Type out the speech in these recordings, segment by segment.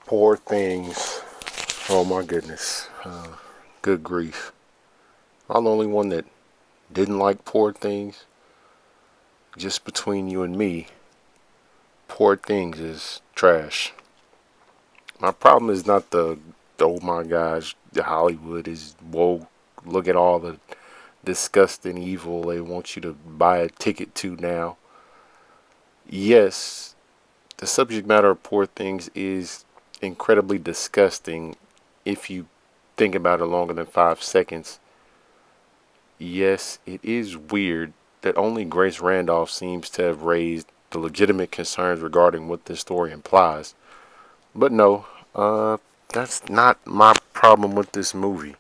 Poor things. Oh my goodness. Good grief. I'm the only one that didn't like poor things. Just between you and me, poor things is trash. My problem is not oh my gosh, the Hollywood is woke. Look at all the disgusting evil they want you to buy a ticket to now. Yes, the subject matter of poor things is incredibly disgusting if you think about it longer than 5 seconds. Yes, it is weird that only Grace Randolph seems to have raised the legitimate concerns regarding what this story implies. But no, that's not my problem with this movie.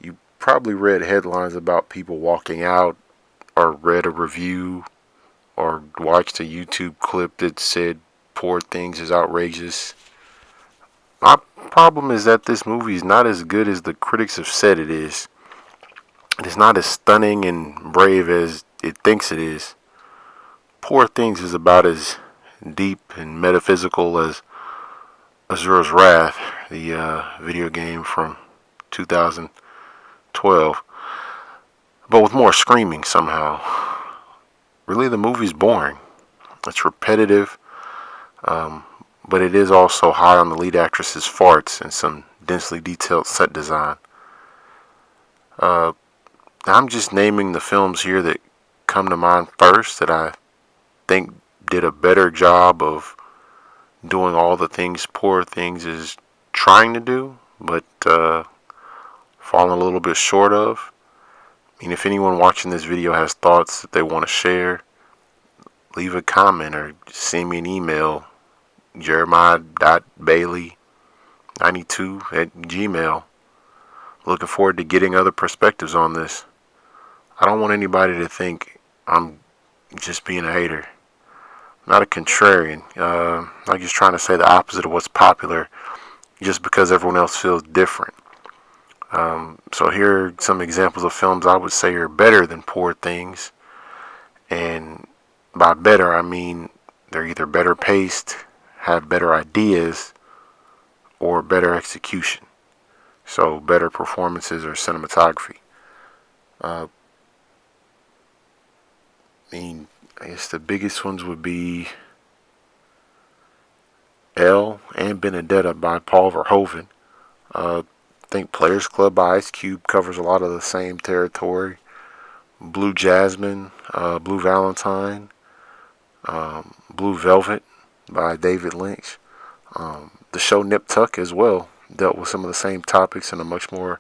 You probably read headlines about people walking out, or read a review, or watched a YouTube clip that said poor things is outrageous. My problem is that this movie is not as good as the critics have said it is. It is not as stunning and brave as it thinks it is. Poor Things is about as deep and metaphysical as Azura's Wrath, the video game from 2012, but with more screaming somehow. Really, the movie's boring. It's repetitive, um, but it is also high on the lead actress's farts and some densely detailed set design. Uh, I'm just naming the films here that come to mind first that I think did a better job of doing all the things Poor Things is trying to do, but falling a little bit short of. I mean, if anyone watching this video has thoughts that they want to share, leave a comment or send me an email, jeremiah.bailey92@gmail. Looking forward to getting other perspectives on this. I don't want anybody to think I'm just being a hater. I'm not a contrarian. I'm just trying to say the opposite of what's popular just because everyone else feels different. So here are some examples of films I would say are better than Poor Things. And by better, I mean they're either better paced, have better ideas, or better execution. So better performances or cinematography. Uh, I mean, I guess the biggest ones would be Elle and Benedetta by Paul Verhoeven. I think Players Club by Ice Cube covers a lot of the same territory. Blue Jasmine, Blue Valentine, Blue Velvet by David Lynch. The show Nip Tuck as well dealt with some of the same topics in a much more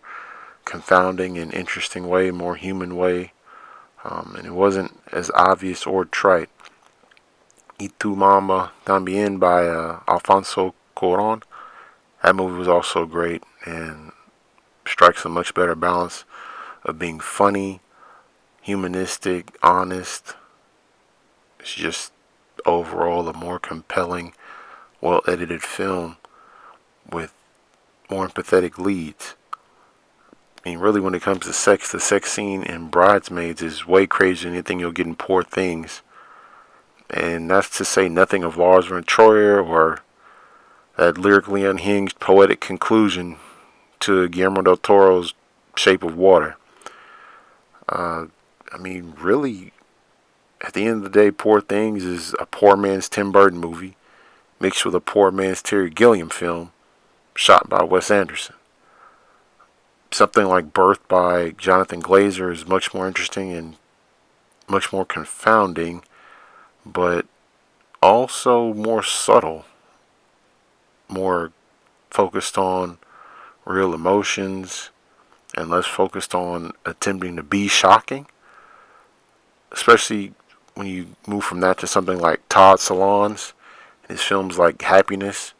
confounding and interesting way, more human way, and it wasn't as obvious or trite. Y Tu Mama Tambien by Alfonso Cuarón. That movie was also great and strikes a much better balance of being funny, humanistic, honest. It's just overall a more compelling, well edited film with more empathetic leads. I mean, really, when it comes to sex, the sex scene in Bridesmaids is way crazier than anything you'll get in Poor Things. And that's to say nothing of Lars von Trier or that lyrically unhinged poetic conclusion to Guillermo del Toro's Shape of Water. I mean, really, at the end of the day, Poor Things is a poor man's Tim Burton movie mixed with a poor man's Terry Gilliam film shot by Wes Anderson. Something like Birth by Jonathan Glazer is much more interesting and much more confounding, but also more subtle, more focused on real emotions and less focused on attempting to be shocking, especially when you move from that to something like Todd Solondz and his films like Happiness.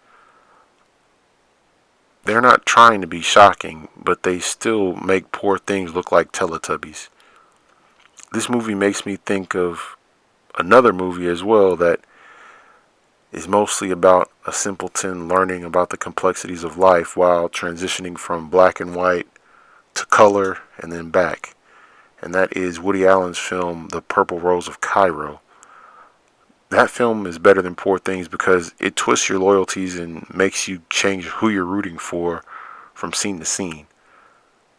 They're not trying to be shocking, but they still make Poor Things look like Teletubbies. This movie makes me think of another movie as well that is mostly about a simpleton learning about the complexities of life while transitioning from black and white to color and then back. And that is Woody Allen's film The Purple Rose of Cairo. that film is better than Poor Things because it twists your loyalties and makes you change who you're rooting for from scene to scene.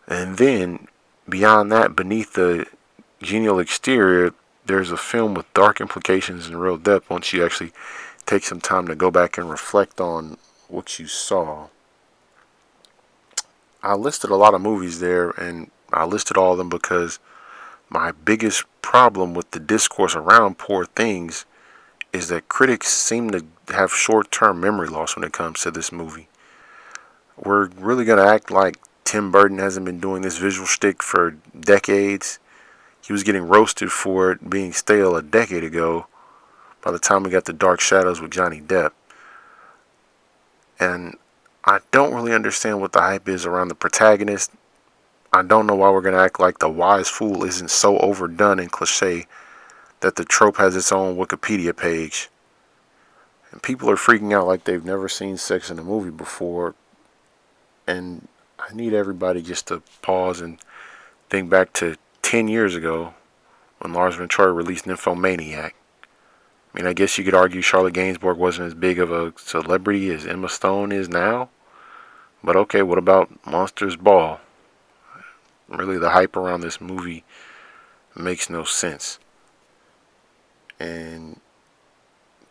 And then, beyond that, beneath the genial exterior, there's a film with dark implications and real depth once you actually take some time to go back and reflect on what you saw. I listed a lot of movies there, and I listed all of them because my biggest problem with the discourse around Poor Things is that critics seem to have short-term memory loss when it comes to this movie. We're really going to act like Tim Burton hasn't been doing this visual shtick for decades. He was getting roasted for it being stale a decade ago by the time we got The Dark Shadows with Johnny Depp. And I don't really understand what the hype is around the protagonist. I don't know why we're going to act like the wise fool isn't so overdone and cliche that the trope has its own Wikipedia page. And people are freaking out like they've never seen sex in a movie before. And I need everybody just to pause and think back to 10 years ago when Lars von Trier released Nymphomaniac. I mean, I guess you could argue Charlotte Gainsbourg wasn't as big of a celebrity as Emma Stone is now. But okay, what about Monsters Ball? Really, the hype around this movie makes no sense. And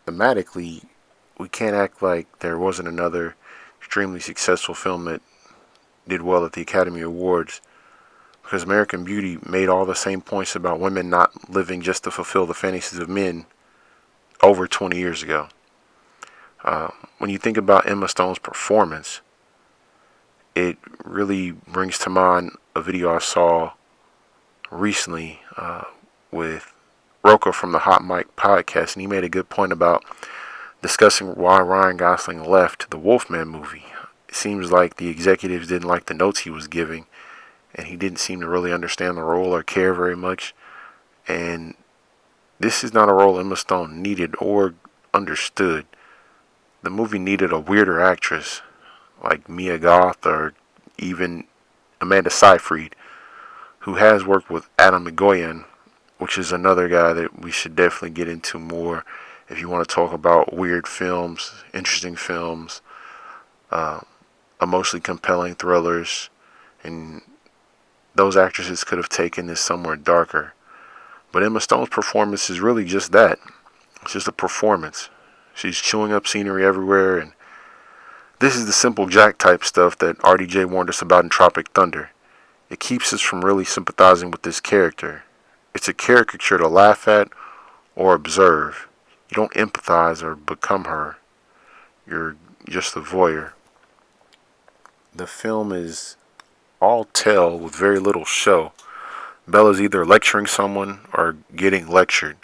thematically, we can't act like there wasn't another extremely successful film that did well at the Academy Awards, because American Beauty made all the same points about women not living just to fulfill the fantasies of men over 20 years ago. When you think about Emma Stone's performance, it really brings to mind a video I saw recently with Roca from the Hot Mic podcast, and he made a good point about discussing why Ryan Gosling left the Wolfman movie. It seems like the executives didn't like the notes he was giving, and he didn't seem to really understand the role or care very much. And this is not a role Emma Stone needed or understood. The movie needed a weirder actress like Mia Goth or even Amanda Seyfried, who has worked with Adam Mikoyan, which is another guy that we should definitely get into more if you want to talk about weird films, interesting films, emotionally compelling thrillers, and those actresses could have taken this somewhere darker. But Emma Stone's performance is really just that. It's just a performance. She's chewing up scenery everywhere, and this is the simple Jack type stuff that RDJ warned us about in Tropic Thunder. It keeps us from really sympathizing with this character. It's a caricature to laugh at or observe. You don't empathize or become her. You're just a voyeur. The film is all tell with very little show. Bella's either lecturing someone or getting lectured,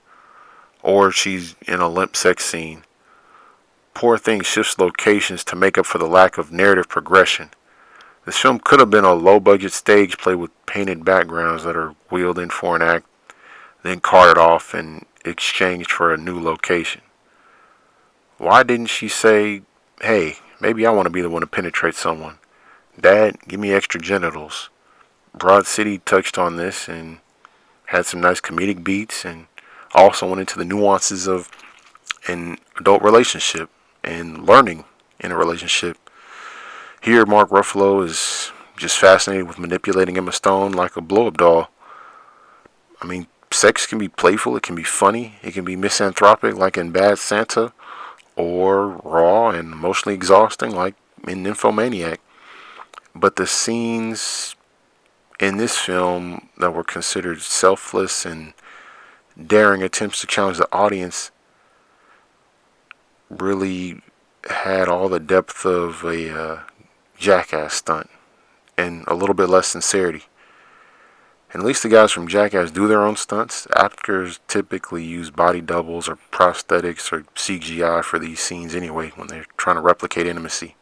or she's in a limp sex scene. Poor Thing shifts locations to make up for the lack of narrative progression. This film could have been a low-budget stage play with painted backgrounds that are wheeled in for an act, then carted off and exchanged for a new location. Why didn't she say, hey, maybe I want to be the one to penetrate someone? Dad, give me extra genitals. Broad City touched on this and had some nice comedic beats, and also went into the nuances of an adult relationship and learning in a relationship. Here, Mark Ruffalo is just fascinated with manipulating Emma Stone like a blow-up doll. I mean, sex can be playful, it can be funny, it can be misanthropic like in Bad Santa, or raw and emotionally exhausting like in Nymphomaniac. But the scenes in this film that were considered selfless and daring attempts to challenge the audience really had all the depth of a Jackass stunt and a little bit less sincerity. And at least the guys from Jackass do their own stunts. Actors typically use body doubles or prosthetics or CGI for these scenes anyway when they're trying to replicate intimacy.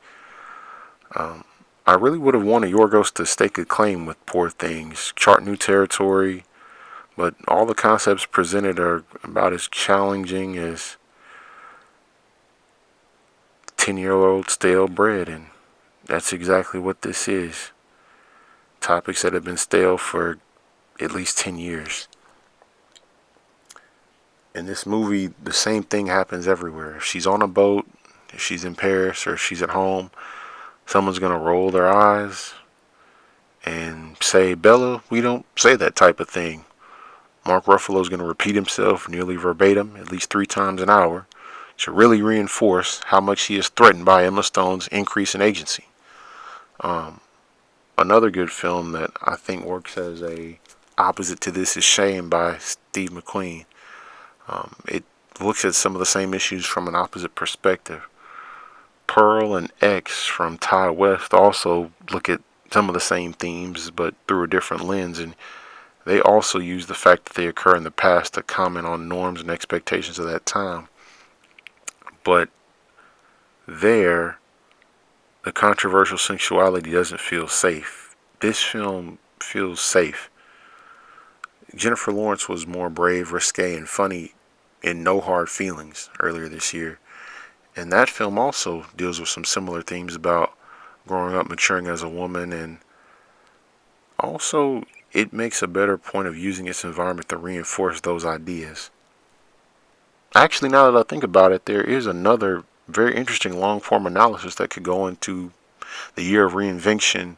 I really would have wanted Yorgos to stake a claim with Poor Things, chart new territory, but all the concepts presented are about as challenging as 10-year-old stale bread, and that's exactly what this is. Topics that have been stale for at least 10 years. In this movie, the same thing happens everywhere. If she's on a boat, if she's in Paris, or if she's at home, someone's going to roll their eyes and say, Bella, we don't say that type of thing. Mark Ruffalo's going to repeat himself nearly verbatim at least 3 times an hour to really reinforce how much he is threatened by Emma Stone's increase in agency. Another good film that I think works as a opposite to this is Shame by Steve McQueen. It looks at some of the same issues from an opposite perspective. Pearl and X from Ty West also look at some of the same themes but through a different lens, and they also use the fact that they occur in the past to comment on norms and expectations of that time. But there, the controversial sexuality doesn't feel safe. This film feels safe. Jennifer Lawrence was more brave, risque, and funny in No Hard Feelings earlier this year. And that film also deals with some similar themes about growing up, maturing as a woman, and also it makes a better point of using its environment to reinforce those ideas. Actually, now that I think about it, there is another very interesting long form analysis that could go into the year of reinvention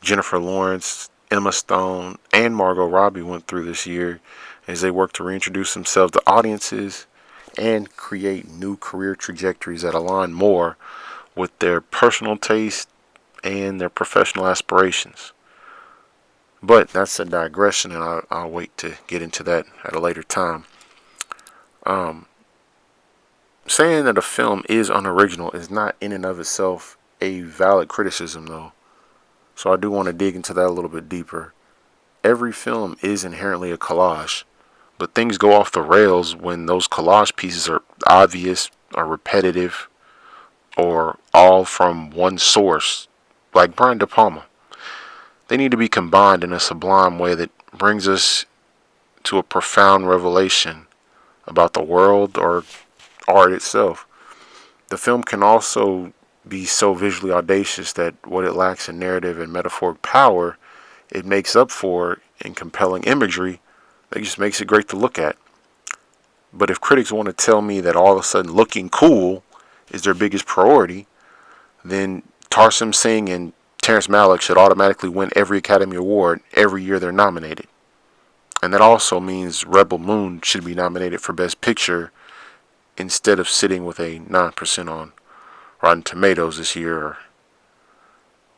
Jennifer Lawrence, Emma Stone, and Margot Robbie went through this year as they worked to reintroduce themselves to audiences and create new career trajectories that align more with their personal taste and their professional aspirations. But that's a digression, and I'll wait to get into that at a later time. Saying that a film is unoriginal is not in and of itself a valid criticism, though. So I do want to dig into that a little bit deeper. Every film is inherently a collage, but things go off the rails when those collage pieces are obvious or repetitive or all from one source, like Brian De Palma. They need to be combined in a sublime way that brings us to a profound revelation about the world or art itself. The film can also be so visually audacious that what it lacks in narrative and metaphoric power, it makes up for in compelling imagery that just makes it great to look at. But if critics want to tell me that all of a sudden looking cool is their biggest priority, then Tarsem Singh and Terrence Malick should automatically win every Academy Award every year they're nominated. And that also means Rebel Moon should be nominated for Best Picture instead of sitting with a 9% on Rotten Tomatoes this year, or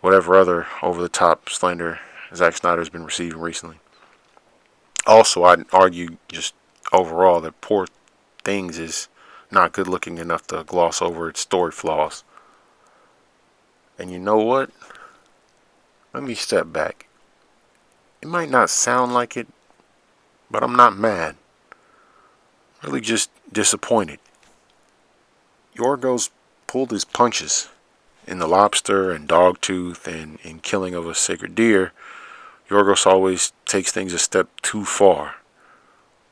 whatever other over-the-top slander Zack Snyder's been receiving recently. Also, I'd argue just overall that Poor Things is not good looking enough to gloss over its story flaws. And you know what? Let me step back. It might not sound like it, but I'm not mad. Really just disappointed. Yorgos pulled his punches. In The Lobster and Dogtooth and in Killing of a Sacred Deer, Yorgos always takes things a step too far.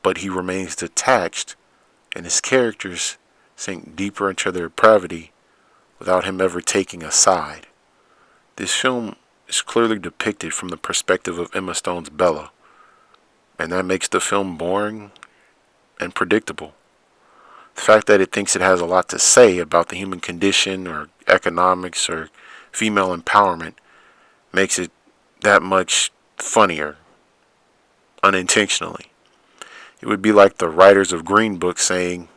But he remains detached, and his characters sink deeper into their depravity without him ever taking a side. This film is clearly depicted from the perspective of Emma Stone's Bella, and that makes the film boring and predictable. The fact that it thinks it has a lot to say about the human condition or economics or female empowerment makes it that much funnier, unintentionally. It would be like the writers of Green Book saying,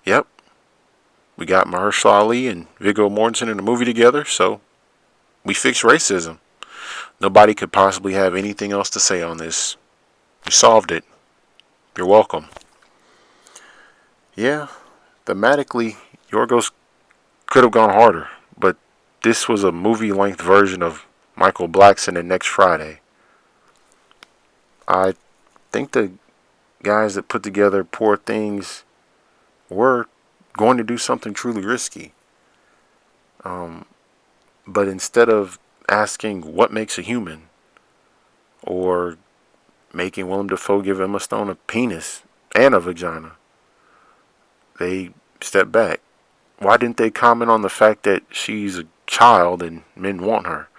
yep, we got Mahershala Ali and Viggo Mortensen in a movie together, so we fixed racism. Nobody could possibly have anything else to say on this. We solved it. You're welcome. Yeah, thematically, Yorgos could have gone harder, but this was a movie-length version of Michael Blackson and Next Friday. I think the guys that put together Poor Things were going to do something truly risky. But instead of asking what makes a human, or making Willem Dafoe give Emma Stone a penis and a vagina, they stepped back. Why didn't they comment on the fact that she's a child and men want her?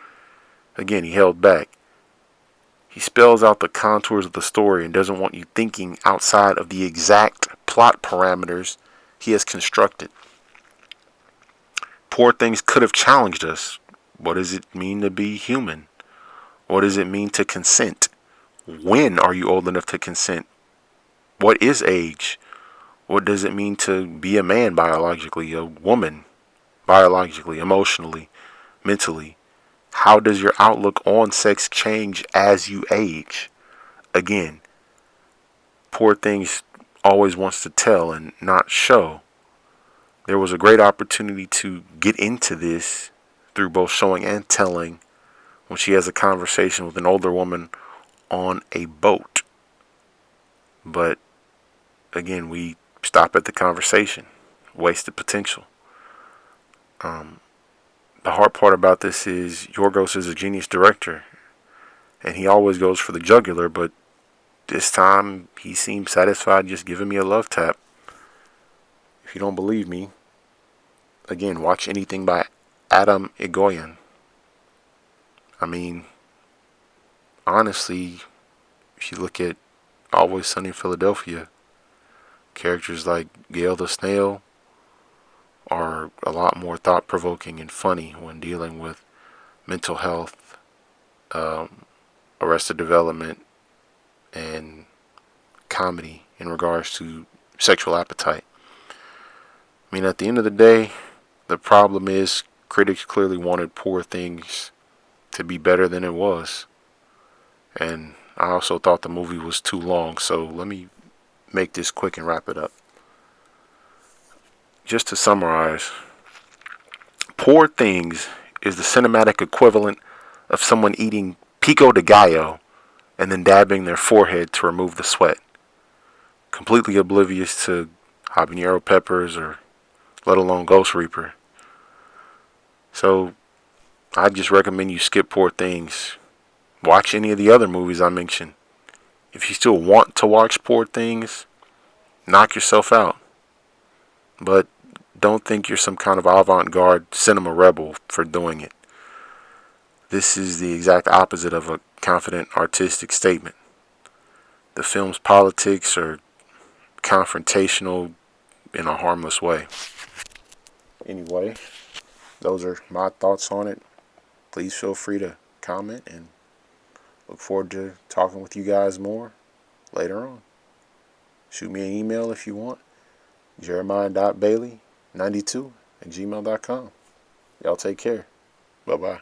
Again, he held back. He spells out the contours of the story and doesn't want you thinking outside of the exact plot parameters he has constructed. Poor Things could have challenged us. What does it mean to be human? What does it mean to consent? When are you old enough to consent? What is age? What does it mean to be a man biologically, a woman biologically, emotionally, mentally? How does your outlook on sex change as you age? Again, Poor Things always wants to tell and not show. There was a great opportunity to get into this through both showing and telling when she has a conversation with an older woman on a boat. But again, we stop at the conversation. Wasted potential. The hard part about this is Yorgos is a genius director, and he always goes for the jugular, but this time he seems satisfied just giving me a love tap. If you don't believe me, again, watch anything by Adam Egoyan. I mean, honestly, if you look at Always Sunny in Philadelphia, characters like Gail the Snail are a lot more thought-provoking and funny when dealing with mental health, arrested development, and comedy in regards to sexual appetite. I mean, at the end of the day, the problem is critics clearly wanted Poor Things to be better than it was. And I also thought the movie was too long, so let me make this quick and wrap it up. Just to summarize, Poor Things is the cinematic equivalent of someone eating pico de gallo and then dabbing their forehead to remove the sweat, completely oblivious to habanero peppers or let alone Ghost Reaper. So I just recommend you skip Poor Things. Watch any of the other movies I mentioned. If you still want to watch Poor Things, knock yourself out. But don't think you're some kind of avant-garde cinema rebel for doing it. This is the exact opposite of a confident artistic statement. The film's politics are confrontational in a harmless way. Anyway, those are my thoughts on it. Please feel free to comment and look forward to talking with you guys more later on. Shoot me an email if you want. Jeremiah.bailey92@gmail.com. Y'all take care. Bye-bye.